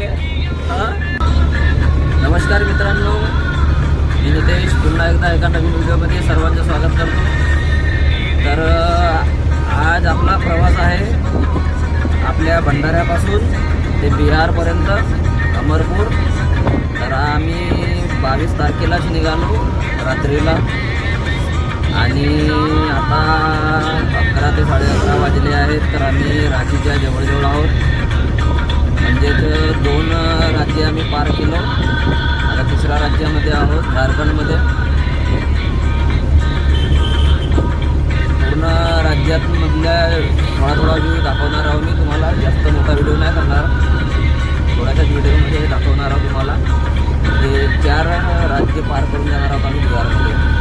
जाएंगे। हाँ, नमस्कार मित्रांनो, मी नितेश पुन्हा एकदा एका नवीन व्हिडिओमध्ये सर्वांचं स्वागत करतो। तर आज आपला प्रवास आहे आपल्या भंडाऱ्यापासून ते बिहारपर्यंत अमरपूर। तर आम्ही 22 तारखेलाच निघालो रात्रीला आणि आता 11 ते 11:30 वाजले आहेत। तर आम्ही रांचीच्या जवळजवळ आहोत, म्हणजेच 2 राज्य आम्ही पार केलो। आता 3ऱ्या राज्यामध्ये आहोत, झारखंडमध्ये। पूर्ण राज्यातमधल्या थोडा व्ह्यू दाखवणार आहोत मी तुम्हाला। जास्त मोठा व्हिडिओ नाही करणार, थोड्याशाच व्हिडिओमध्ये दाखवणार आहोत तुम्हाला। ते 4 राज्य पार करून जाणार आहोत आम्ही बिहारमध्ये।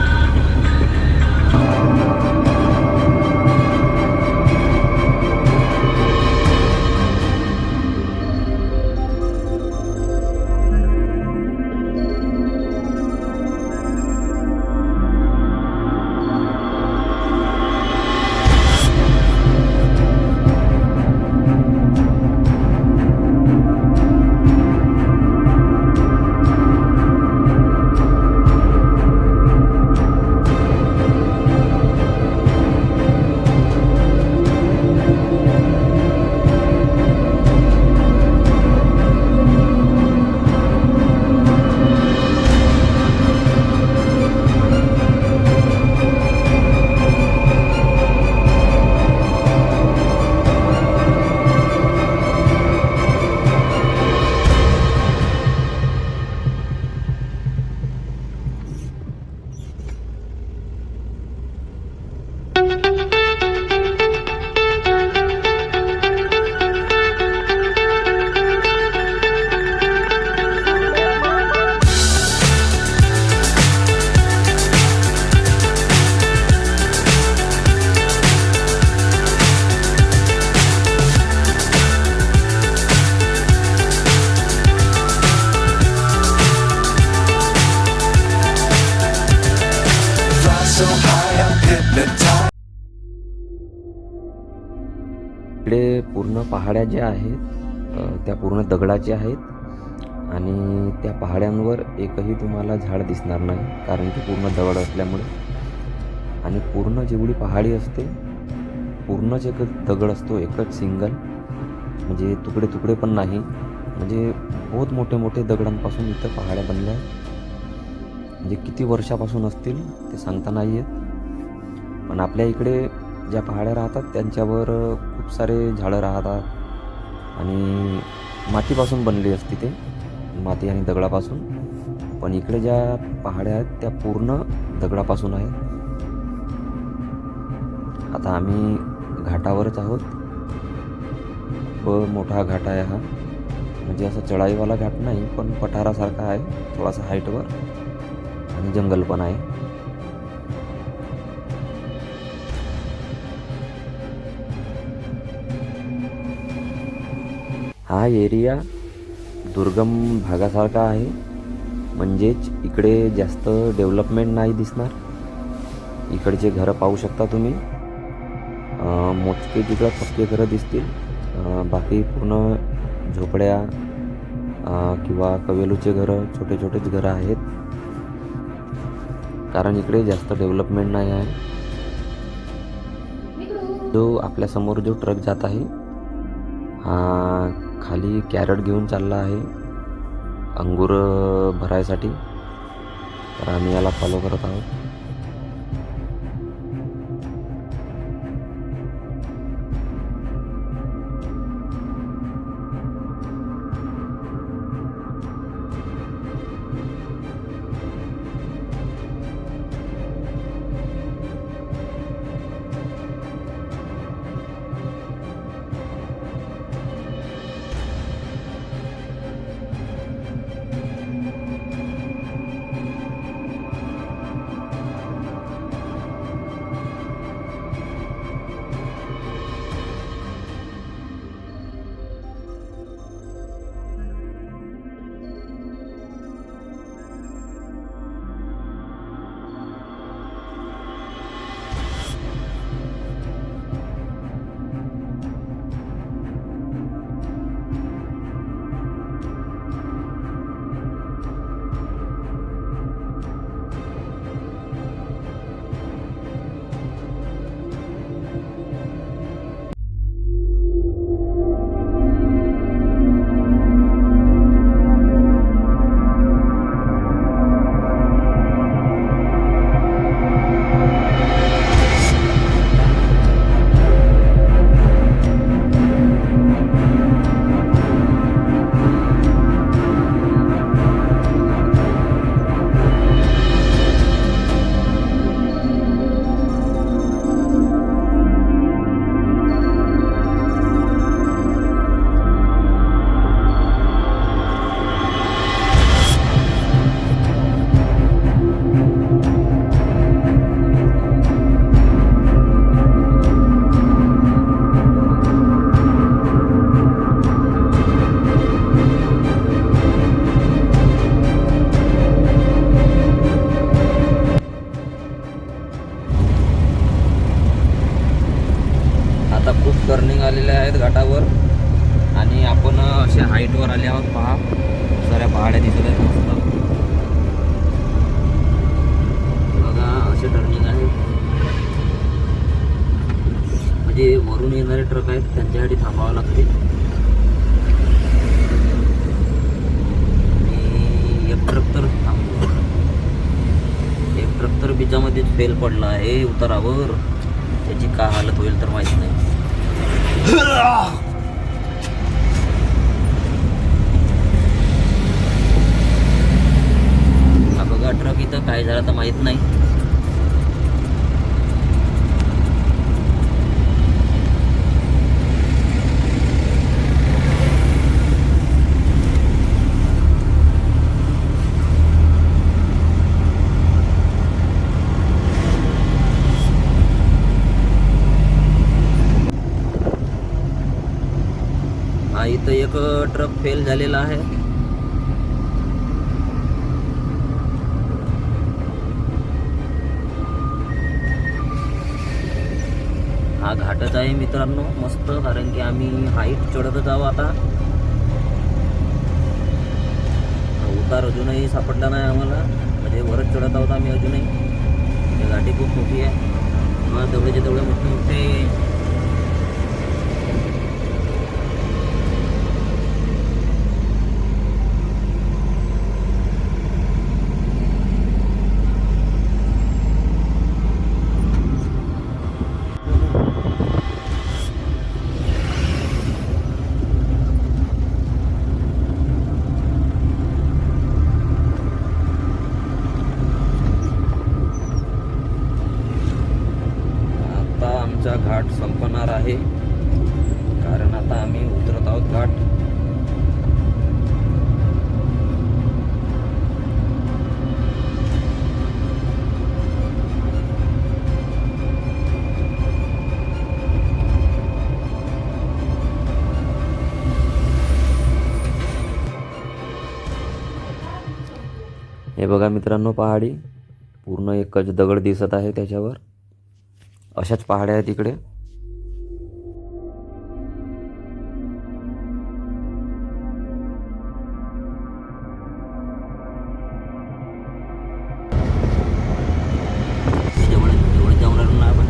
इकडे पूर्ण पहाड्या ज्या आहेत त्या पूर्ण दगडाच्या आहेत आणि त्या पहाड्यांवर एकही तुम्हाला झाड दिसणार नाही, कारण की पूर्ण दगड असल्यामुळे। आणि पूर्ण जेवढी पहाडी असते पूर्णच एक दगड असतो, एकच सिंगल, म्हणजे तुकडे तुकडे पण नाही। म्हणजे बहुत मोठे मोठे दगडांपासून इथं पहाड्या बनल्या, म्हणजे किती वर्षापासून असतील ते सांगता नाही येत। पण आपल्या इकडे ज्या पहाड्या राहतात त्यांच्यावर खूप सारे झाडं राहतात आणि मातीपासून बनली असते, ते माती आणि दगडापासून। पण इकडे ज्या पहाड्या आहेत त्या पूर्ण दगडापासून आहेत। आता आम्ही घाटावरच आहोत, व मोठा घाट आहे हा, म्हणजे असा चढाईवाला घाट नाही, पण पठारासारखा आहे, थोडासा हाईटवर, आणि जंगल पण आहे। हा एरिया दुर्गम भागासारखा आहे, म्हणजेच इकडे जास्त डेव्हलपमेंट नाही दिसणार। इकडचे घरं पाहू शकता तुम्ही, मोजके तिकडं पक्के घरं दिसतील, बाकी पूर्ण झोपड्या किंवा कवेलूचे घरं, छोटे छोटेच घरं आहेत, कारण इकडे जास्त डेव्हलपमेंट नाही आहे। जो आपल्यासमोर जो ट्रक जात आहे हा खाली कॅरेट घेऊन चालला आहे अंगूर भरायसाठी, तर आम्ही याला फॉलो करत आहोत। आहोत. पहा साऱ्या पहाड्या दिसत आहेत मस्त. बघा असे टर्निंग आहे, म्हणजे वरून येणारे ट्रक आहेत त्यांच्यासाठी थांबावं लागते. आणि एक ट्रक तर बिजामध्येच फेल पडला आहे उतारावर. त्याची काय हालत होईल तर माहित नाही. हा बघा ट्रक इथं काय झालं तर माहित नाही. हा इथं एक ट्रक फेल झालेला आहे. हा घाटच आहे मित्रांनो मस्त, कारण की आम्ही हाईट चढतच आहोत आता. उतार अजूनही सापडला नाही आम्हाला, म्हणजे वरच चढत आहोत आम्ही अजूनही. घाटी खूप मोठी आहे, मग तेवढेचे तेवढे मोठे मोठे घाट संपणार आहे, कारण आता आम्ही उतरत आहोत घाट. हे बघा मित्रांनो पहाडी, पूर्ण एकच दगड दिसत आहे त्याच्यावर. अशाच पहाड्या आहेत इकडे. जवळ जाऊन राहिलो ना आपण.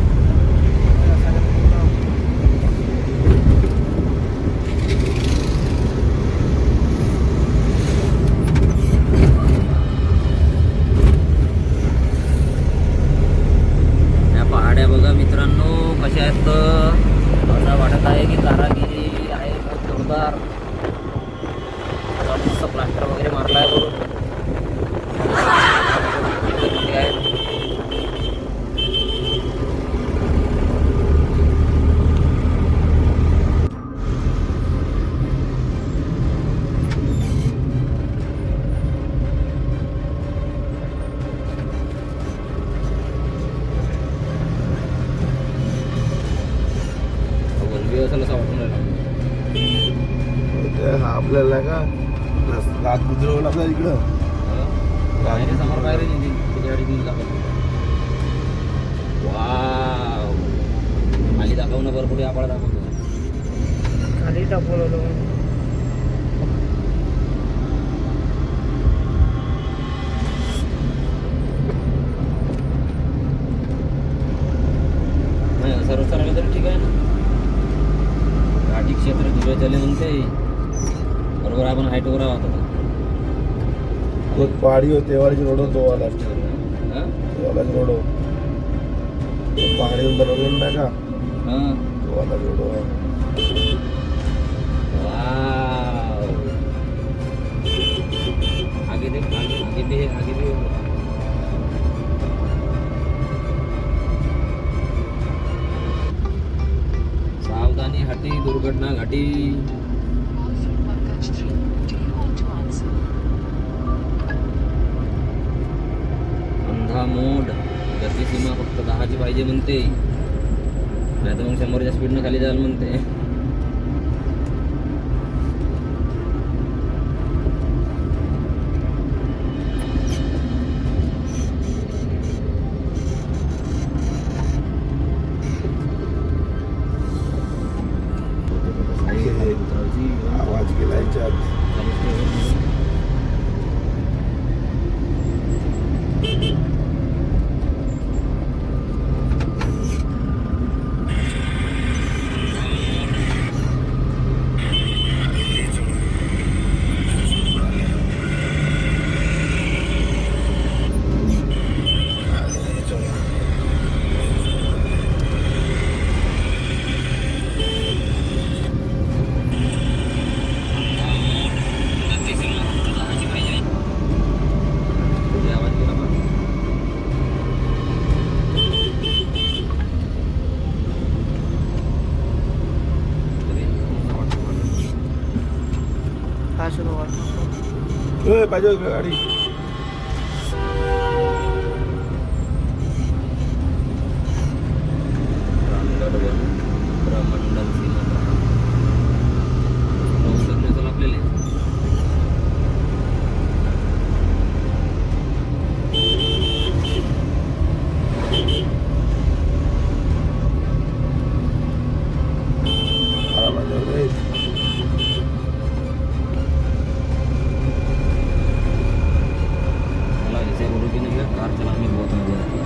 पहाड्या बघा मित्रांनो कशा आहेत. असं वाटत आहे की कारागिरी आहे खूप जोरदार. मस्त प्लास्टर वगैरे मारला आहे बरोबर. आपल्याला का रात गुजरवलं आपल्या इकडं समोर काय रे वाव खाली दाखव ना बरं, कुठे आपण दाखवतो खाली दाखवलं. सर्व सरळ तरी ठीक आहे ना. घाटी क्षेत्र दिवे झाले म्हणते बरोबर. आपण हाईटवर आहोत आता. तो पहाडी होते तेव्हाची रोड होतो वाला तेव्हालाच रोड हो पहाडी बनवलेलं नाही का. हां तो वाला रोड आहे. आगे देख, आगे भी सावधानी हाती दुर्घटना घाटी. अंधा मोड. गती सीमा फक्त 10ची पाहिजे म्हणते, नाही तर मग 100च्या स्पीडनं खाली जायला म्हणते. आवाज गेला याच्यात. असेल वाटतं. ए, पाहिजे होती गाडी. रामगडवर प्रमंडल सीमा पाऊस लागण्याचं आपल्याला. आरामात जाऊ दे. मला ऐसे करो कि नहीं कार चलाने में बहुत मजा आती है.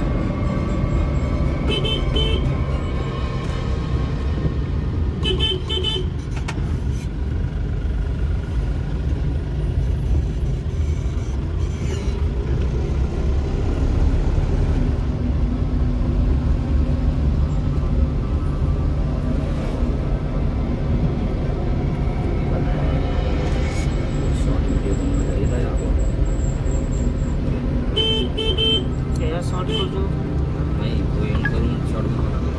शॉर्ट वीडियो बनवून घ्यायला यावं. त्याच्या शॉर्ट करतो. नाही तो एंड करून शॉर्ट बनवावा लागेल.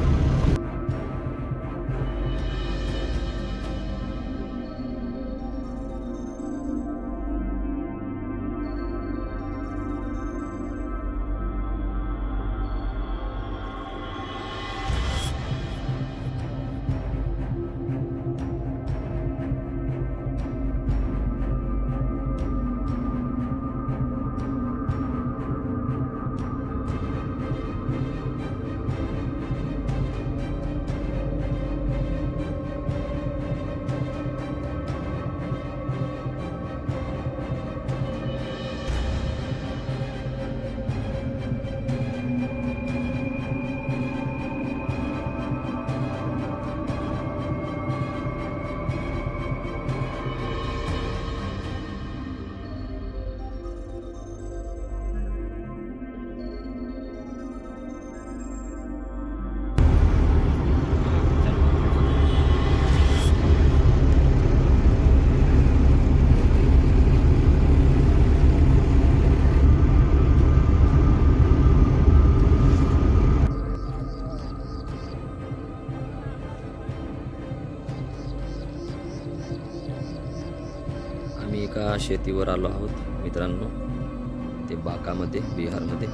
आम्ही एका शेतीवर आलो आहोत मित्रांनो. ते बाकामध्ये बिहारमध्ये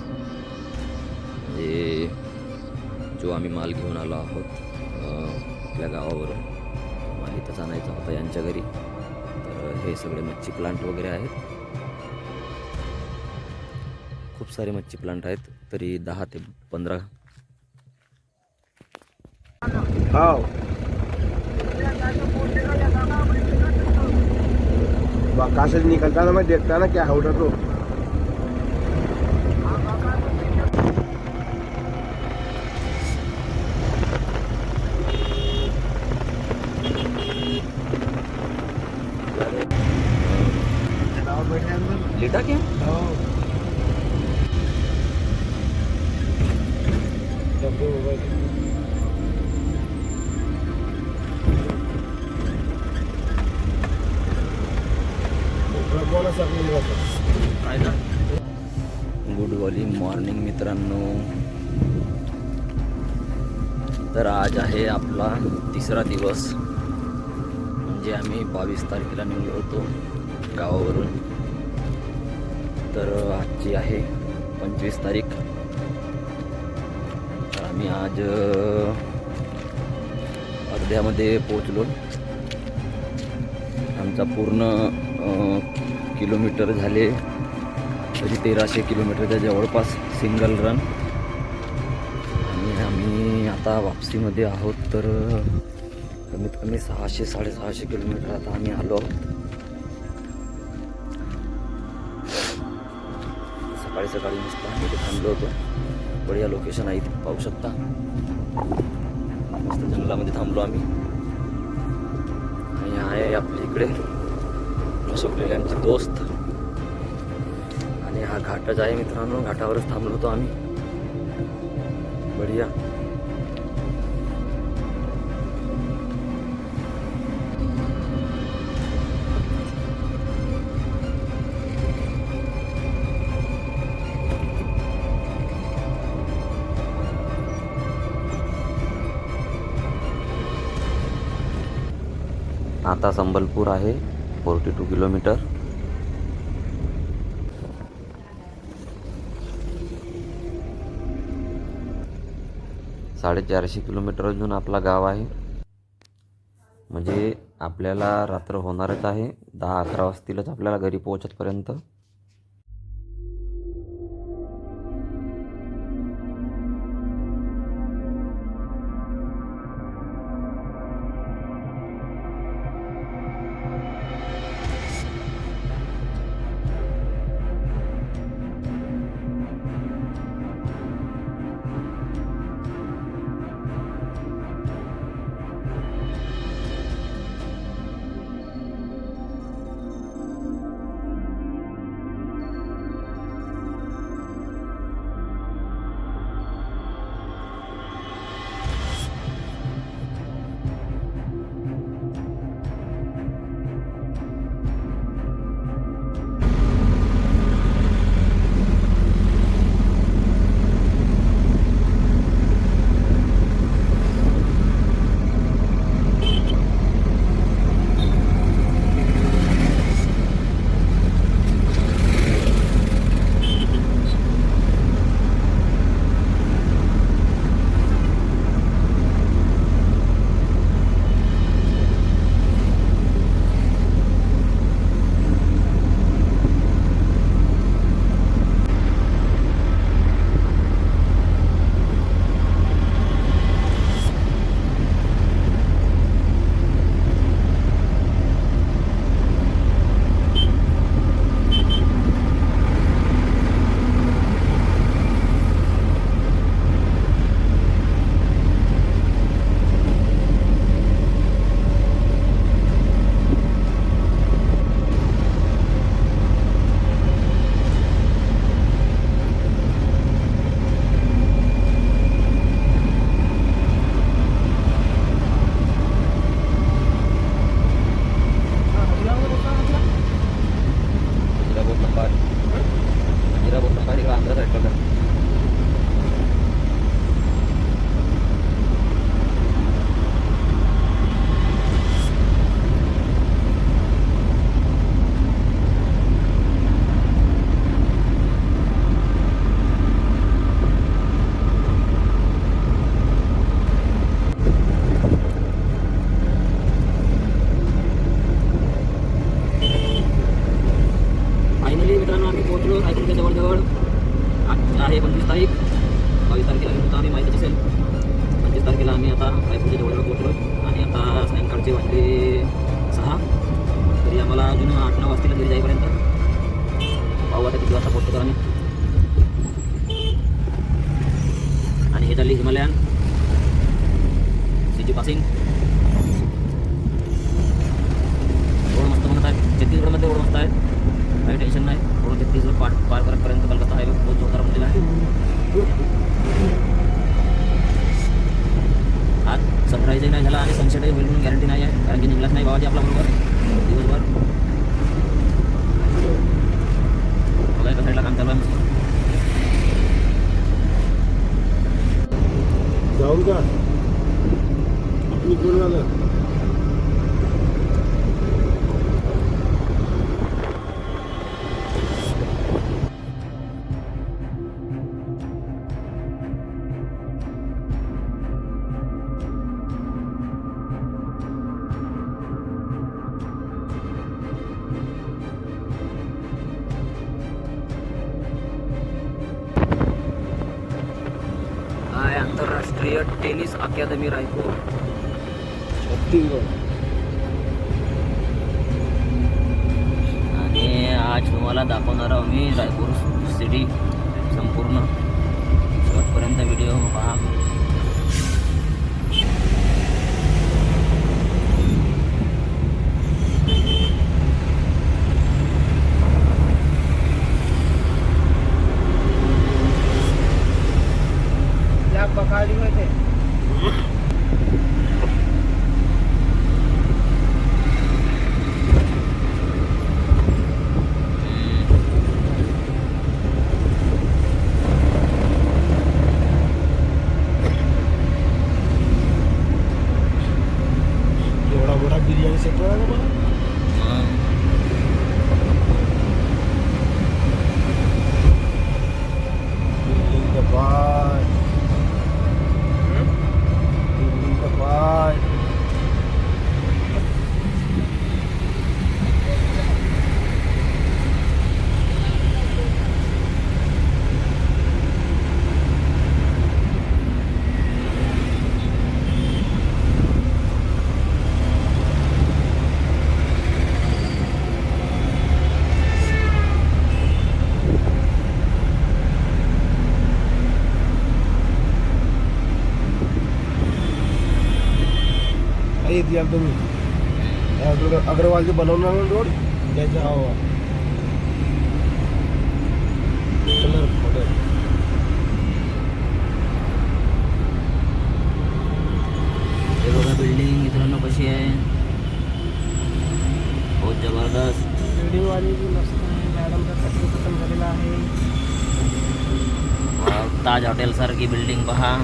हे जो आम्ही माल घेऊन आलो आहोत आपल्या गावावरून. माल इथंच आणायचा होता यांच्या घरी. तर हे सगळे मच्छी प्लांट वगैरे आहेत. खूप सारे मच्छी प्लांट आहेत. तरी 10 ते 15. हाव. कहाँ से निकलता ना, मैं देखता ना क्या है उधर तो. लेटा क्या काय ना. गुड मॉर्निंग मित्रांनो. तर आज आहे आपला 3रा दिवस. म्हणजे आम्ही 22 तारखेला निघलो होतो गावावरून. तर आजची आहे 25 तारीख. तर आम्ही आज अर्ध्यामध्ये पोचलो. आमचा पूर्ण किलोमीटर झाले तरी 1300 किलोमीटरच्या जवळपास सिंगल रन. आणि आम्ही आता वापसीमध्ये आहोत. तर कमीत कमी 600-650 किलोमीटर आता आम्ही आलो आहोत. सकाळी सकाळी मस्त आम्ही इथे थांबलो होतो. बढिया लोकेशन आहे इथे पाहू शकता. मस्त जंगलामध्ये थांबलो आम्ही. आणि आहे आपल्या इकडे बसवलेले आमचे दोस्त. आणि हा घाटच आहे मित्रांनो. घाटावरच थांबलो होतो आम्ही. बढिया. आता संबलपूर आहे 42 किलोमीटर. ,450 किलोमीटर अजून आपला गाव आहे. म्हणजे आपल्याला रात्र होणारच आहे. 10-11 वाजतीलच आपल्याला घरी पोहोचतपर्यंत. फायनली मित्रांनो आम्ही पोहोचलो रायपूरच्या जवळजवळ. आज आहे 25 तारीख. 22 तारखेला गेलो आम्ही, माहितीच असेल. 25 तारखेला आम्ही आता रायपूरच्या जवळजवळ पोहोचलो आणि आता सायंकाळचे वाजले 6. तरी आम्हाला अजून 8-9 वाजतील घरी जाईपर्यंत. पाहू आता किती वाजता पोहोचतो आम्ही. आणि हे झाली हिमालयन सिटी पासिंग. रोड मस्त म्हणत आहे. छत्तीसगडमध्ये रोड मस्त आहे, काही टेन्शन नाही. पूर्ण छत्तीसगड पार करतपर्यंत कलकत्ता हायवे बहुत जोरदार बनलेला आहे. आज सनराईजही नाही झाला आणि सनसेटही होईल म्हणून गॅरंटी नाही आहे, कारण की निघलाच नाही बाबाजी आपला बरोबर दिवसभर. बघा एका साईडला काम चालू आहे. जाऊन का आपली कोण झालं. आंतरराष्ट्रीय टेनिस अकादमी रायपूर. छत्तीसगड. आणि आज तुम्हाला दाखवणार आहोत मी रायपूर सिटी संपूर्ण. शेवटपर्यंत व्हिडिओ पहा. पकाळी होते. माहिती आहे तुम्ही अग्रवालचे बनवणार ना रोड त्याच्या हवा कलर मॉडेल हे बघा बिल्डिंग मित्रांनो कशी आहे, बहुत जबरदस्त. बिल्डिंगवाली जी मस्त आहे, मॅडमचा सगळं पसंत झालेला आहे. ताज हॉटेल सारखी बिल्डिंग पहा.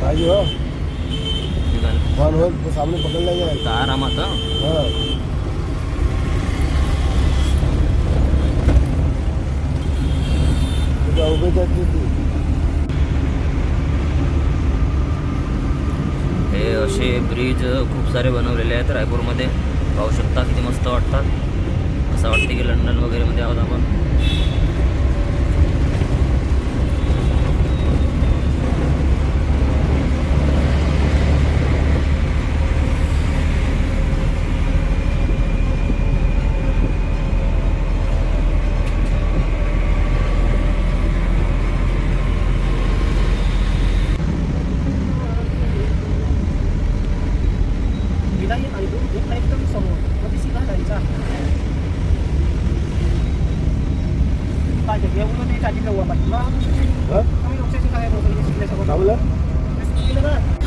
पाहिजे हो निघाल वन हो तो सामने पकड़ लेंगे आरामात. हाँ तुझ्या उभे जाते ती हे असे ब्रिज खूप सारे बनवलेले आहेत रायपूरमध्ये. पाहू शकता किती मस्त वाटतात. असं वाटते की लंडन वगैरे मध्ये आहोत आपण. विधायक आणि दूर एक एकदम समोर मध्ये सीधा जायचा. पाहिजे यामध्ये टाकी जाऊ आपण. हाँ आम्ही लोकशाही काय बोलतो काय बोला ना